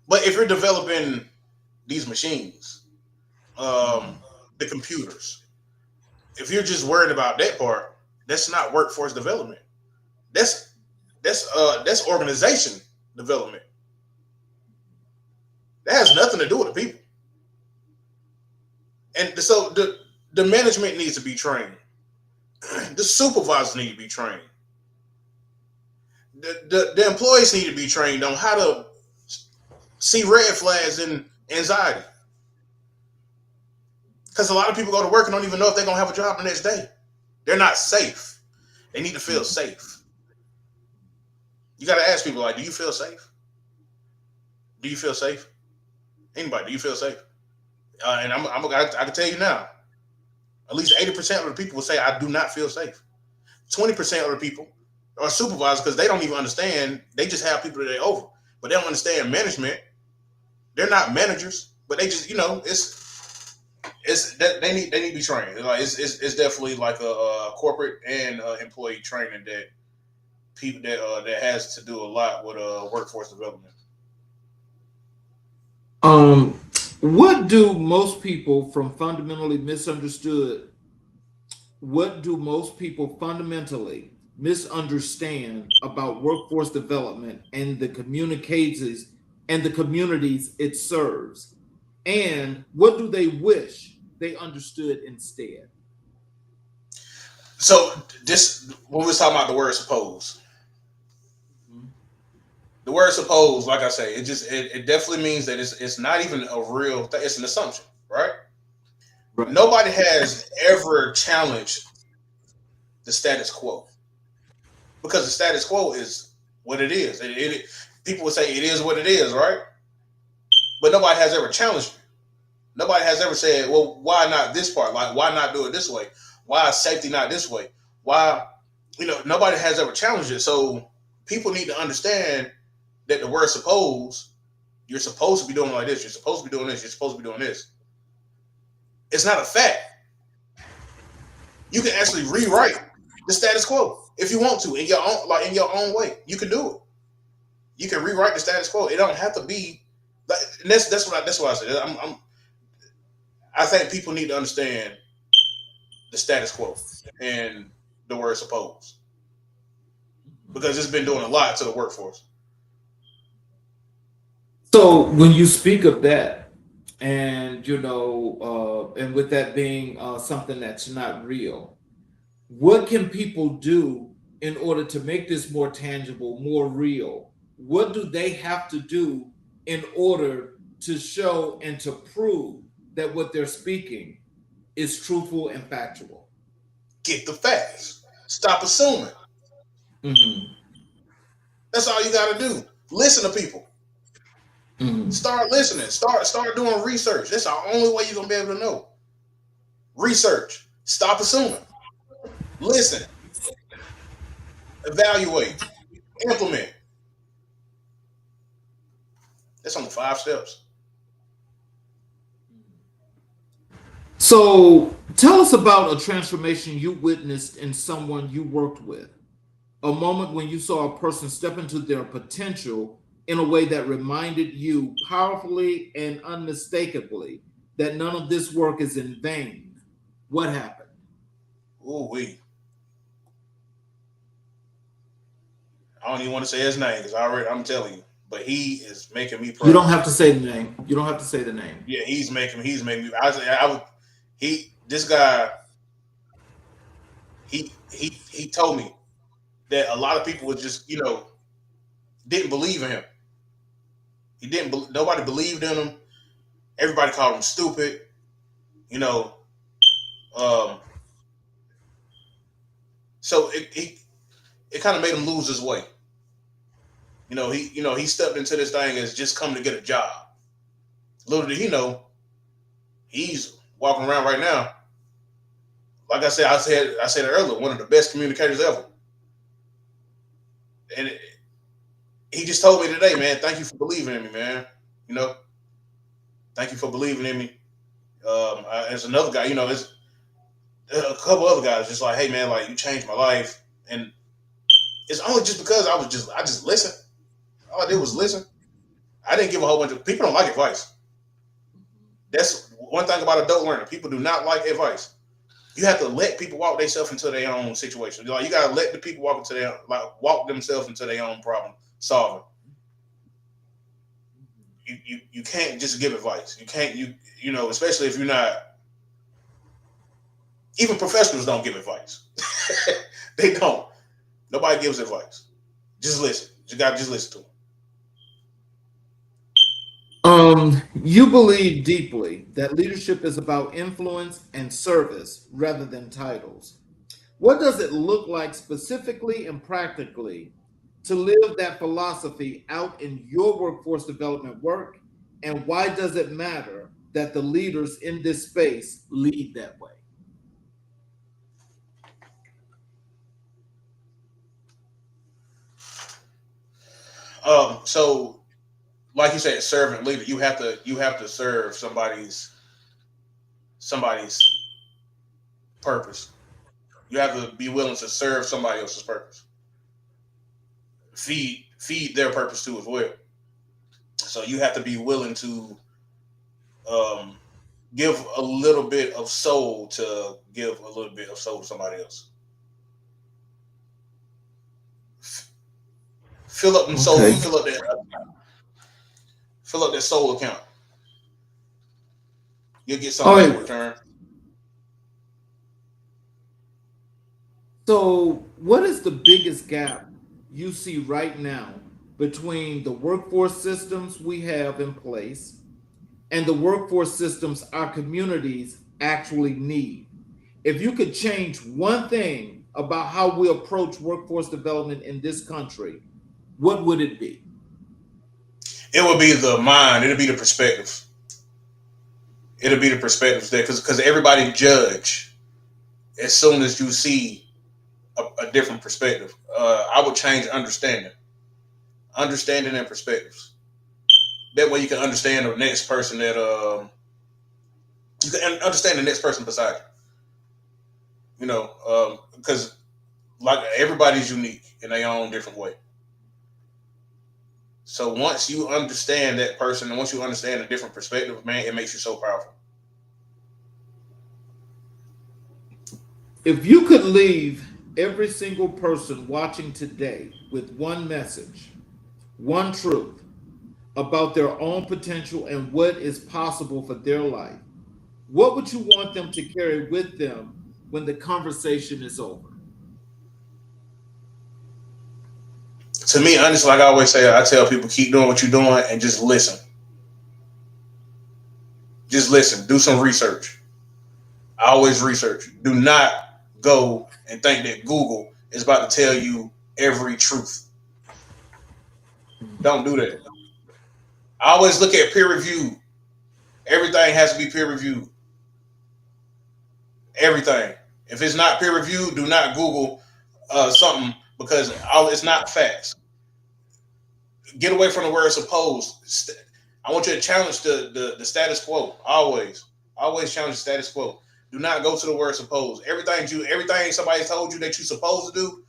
But if you're developing these machines, um, the computers, if you're just worried about that part, that's not workforce development. That's that's organization development. That has nothing to do with the people. And so the management needs to be trained. The supervisors need to be trained. The employees need to be trained on how to see red flags and anxiety. Because a lot of people go to work and don't even know if they're gonna have a job the next day. They're not safe. They need to feel safe. You got to ask people like, do you feel safe? Do you feel safe? Anybody? Do you feel safe? And I can tell you now, at least 80% of the people will say I do not feel safe. 20% of the people are supervisors because they don't even understand. They just have people that they over, but they don't understand management. They're not managers, but they just it's that they need to be trained. Like it's definitely like a corporate and employee training that people that has to do a lot with workforce development. Um, what do most people from fundamentally misunderstood? What do most people fundamentally misunderstand about workforce development and the communities it serves? And what do they wish they understood instead? So this when we was talking about the word suppose, the word suppose, like I say, it definitely means that it's not even a real thing. It's an assumption, right? Right. Nobody has ever challenged the status quo because the status quo is what it is. People would say it is what it is, right? But nobody has ever challenged it. Nobody has ever said, well, why not this part? Like, why not do it this way? Why is safety not this way? Why, nobody has ever challenged it. So people need to understand that the word suppose, you're supposed to be doing like this, you're supposed to be doing this, you're supposed to be doing this. It's not a fact. You can actually rewrite the status quo if you want to in your own way. You can do it. You can rewrite the status quo. It don't have to be like, and that's what I said. I think people need to understand the status quo and the word suppose because it's been doing a lot to the workforce. So when you speak of that, And and with that being something that's not real, what can people do in order to make this more tangible, more real? What do they have to do in order to show and to prove that what they're speaking is truthful and factual? Get the facts. Stop assuming. Hmm. That's all you got to do. Listen to people. Hmm. Start listening. Start doing research. That's the only way you're gonna be able to know. Research. Stop assuming. Listen. Evaluate. Implement. That's only 5 steps. So tell us about a transformation you witnessed in someone you worked with, a moment when you saw a person step into their potential in a way that reminded you powerfully and unmistakably that none of this work is in vain. What happened? Ooh wee. I don't even want to say his name because I'm telling you. But he is making me You don't proud. have to say the name. You don't have to say the name. Yeah, he's making me. I would. This guy. He told me that a lot of people would just didn't believe in him. He didn't. Nobody believed in him. Everybody called him stupid. You know. Um. So it kind of made him lose his way. He stepped into this thing as just coming to get a job. Little did he know, he's walking around right now. Like I said it earlier, one of the best communicators ever. And he just told me today, man, thank you for believing in me, man. You know, thank you for believing in me. There's another guy, there's a couple other guys just like, hey, man, like you changed my life, and it's only just because I just listened. All I did was listen. I didn't give a whole bunch of people don't like advice. That's one thing about adult learning. People do not like advice. You have to let people walk themselves into their own situation. Like you gotta let the people walk themselves into their own problem solving. You can't just give advice. You can't especially if you're not. Even professionals don't give advice. They don't. Nobody gives advice. Just listen. You gotta just listen to them. You believe deeply that leadership is about influence and service rather than titles. What does it look like specifically and practically to live that philosophy out in your workforce development work? And why does it matter that the leaders in this space lead that way? So like you said, servant leader, you have to serve somebody's purpose. You have to be willing to serve somebody else's purpose. Feed their purpose too as well. So you have to be willing to um, give a little bit of soul to give a little bit of soul to somebody else. F- Fill up them soul. Okay. Fill up that soul account. You'll get All something back in right. return. So, what is the biggest gap you see right now between the workforce systems we have in place and the workforce systems our communities actually need? If you could change one thing about how we approach workforce development in this country, what would it be? It will be the mind. It'll be the perspective. It'll be the perspectives there because everybody judge as soon as you see a different perspective. I would change understanding and perspectives. That way you can understand the next person that you can understand the next person beside you. Because like everybody's unique in their own different way. So once you understand that person and once you understand a different perspective, man, it makes you so powerful. If you could leave every single person watching today with one message, one truth, about their own potential and what is possible for their life, what would you want them to carry with them when the conversation is over? To me, honestly, like I always say, I tell people keep doing what you're doing and just listen. Just listen. Do some research. I always research. Do not go and think that Google is about to tell you every truth. Don't do that. I always look at peer review. Everything has to be peer reviewed. Everything. If it's not peer reviewed, do not Google something because it's not facts. Get away from the word supposed. I want you to challenge the status quo. Always challenge the status quo. Do not go to the word supposed. Everything somebody told you that you're supposed to do.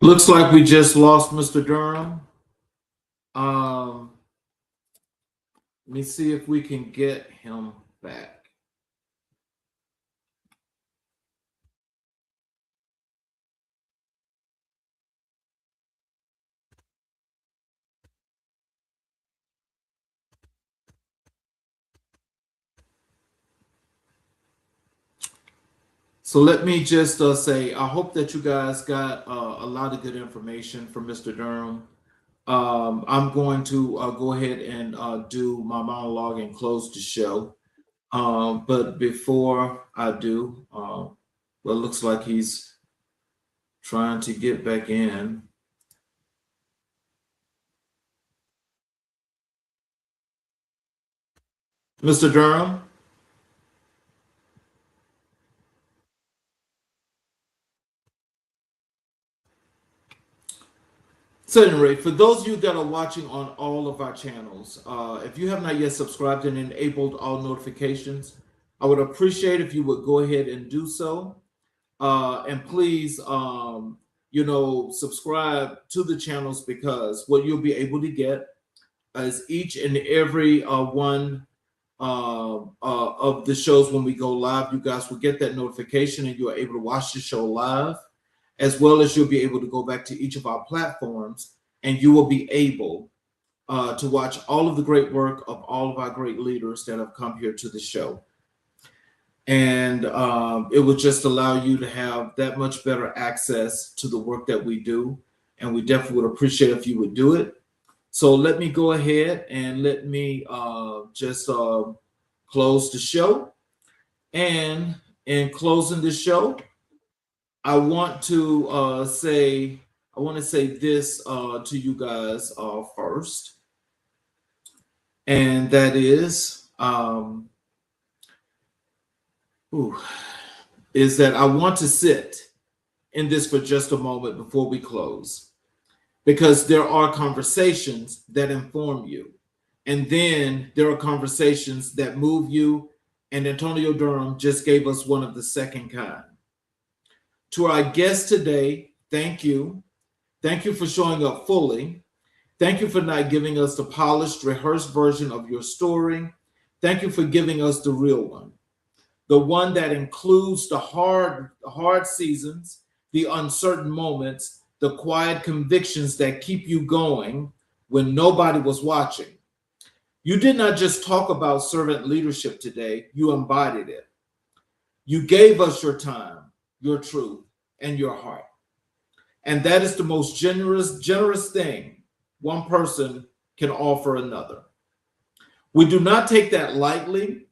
Looks like we just lost Mr. Durham. Um, Let me see if we can get him back. So let me just say, I hope that you guys got a lot of good information from Mr. Durham. I'm going to go ahead and do my monologue and close the show. But before I do, well, it looks like he's trying to get back in. Mr. Durham? So anyway, for those of you that are watching on all of our channels, if you have not yet subscribed and enabled all notifications, I would appreciate if you would go ahead and do so. And please, subscribe to the channels because what you'll be able to get is each and every one of the shows when we go live. You guys will get that notification and you are able to watch the show live, as well as you'll be able to go back to each of our platforms and you will be able to watch all of the great work of all of our great leaders that have come here to the show. And it would just allow you to have that much better access to the work that we do. And we definitely would appreciate if you would do it. So let me go ahead and let me just close the show. And in closing the show, I want to say this to you guys first, and that is that I want to sit in this for just a moment before we close, because there are conversations that inform you, and then there are conversations that move you, and Antonio Durham just gave us one of the second kind. To our guest today, thank you. Thank you for showing up fully. Thank you for not giving us the polished, rehearsed version of your story. Thank you for giving us the real one, the one that includes the hard seasons, the uncertain moments, the quiet convictions that keep you going when nobody was watching. You did not just talk about servant leadership today, you embodied it. You gave us your time, your truth, and your heart. And that is the most generous thing one person can offer another. We do not take that lightly.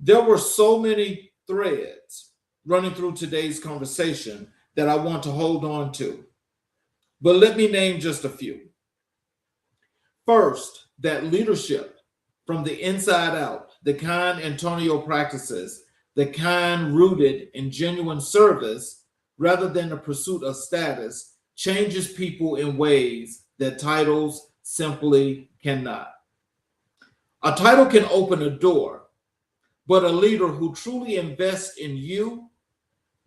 There were so many threads running through today's conversation that I want to hold on to. But let me name just a few. First, that leadership from the inside out, the kind Antonio practices, the kind rooted in genuine service rather than the pursuit of status, changes people in ways that titles simply cannot. A title can open a door, but a leader who truly invests in you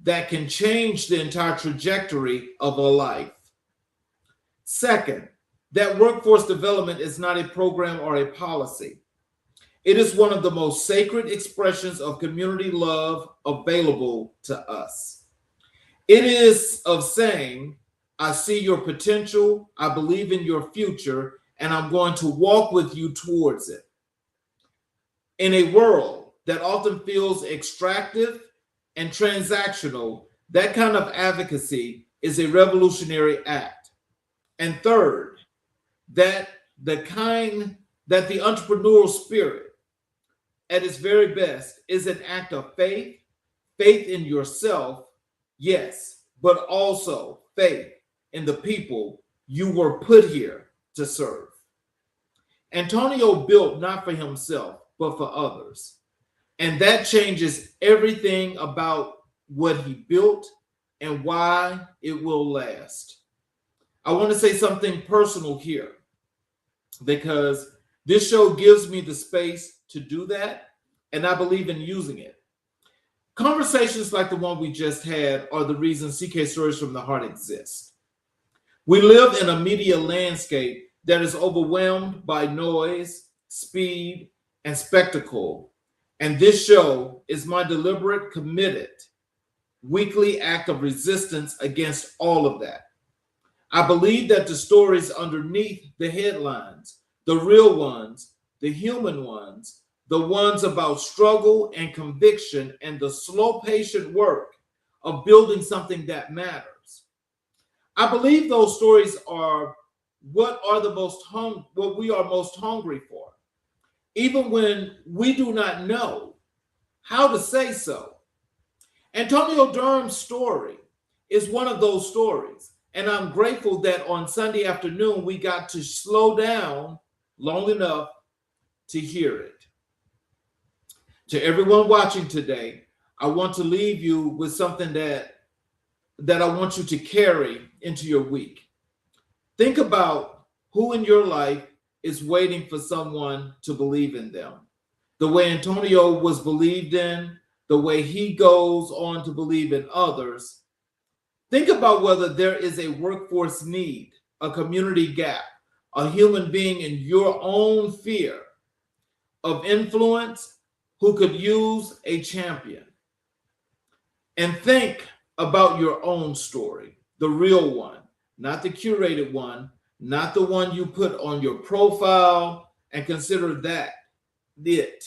that can change the entire trajectory of a life. Second, that workforce development is not a program or a policy. It is one of the most sacred expressions of community love available to us. It is of saying, I see your potential, I believe in your future, and I'm going to walk with you towards it. In a world that often feels extractive and transactional, that kind of advocacy is a revolutionary act. And third, that the entrepreneurial spirit at its very best is an act of faith, faith in yourself, yes, but also faith in the people you were put here to serve. Antonio built not for himself, but for others. And that changes everything about what he built and why it will last. I want to say something personal here because this show gives me the space to do that, and I believe in using it. Conversations like the one we just had are the reason CK Stories from the Heart exists. We live in a media landscape that is overwhelmed by noise, speed, and spectacle. And this show is my deliberate, committed, weekly act of resistance against all of that. I believe that the stories underneath the headlines, the real ones, the human ones, the ones about struggle and conviction and the slow, patient work of building something that matters. I believe those stories are what we are most hungry for, even when we do not know how to say so. Antonio Durham's story is one of those stories, and I'm grateful that on Sunday afternoon we got to slow down long enough to hear it. To everyone watching today, I want to leave you with something that I want you to carry into your week. Think about who in your life is waiting for someone to believe in them. The way Antonio was believed in, the way he goes on to believe in others. Think about whether there is a workforce need, a community gap, a human being in your own sphere of influence who could use a champion. And think about your own story, the real one, not the curated one, not the one you put on your profile, and consider that it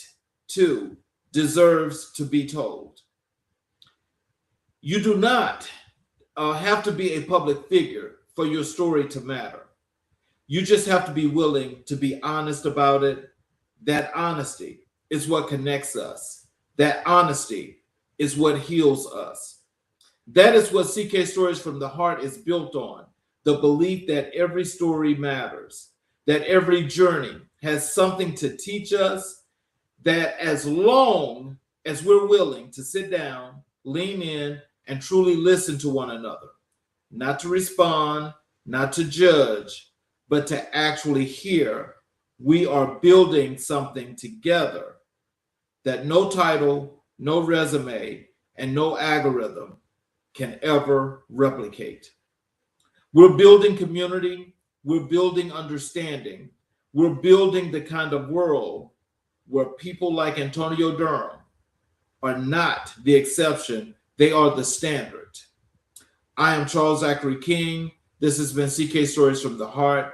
too deserves to be told. You do not have to be a public figure for your story to matter. You just have to be willing to be honest about it. That honesty is what connects us. That honesty is what heals us. That is what CK Stories from the Heart is built on. The belief that every story matters, that every journey has something to teach us, that as long as we're willing to sit down, lean in, and truly listen to one another, not to respond, not to judge, but to actually hear, we are building something together that no title, no resume, and no algorithm can ever replicate. We're building community, we're building understanding, we're building the kind of world where people like Antonio Durham are not the exception, they are the standard. I am Charles Zachary King. This has been CK Stories from the Heart.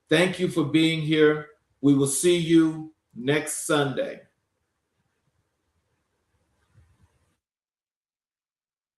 Thank you for being here. We will see you next Sunday.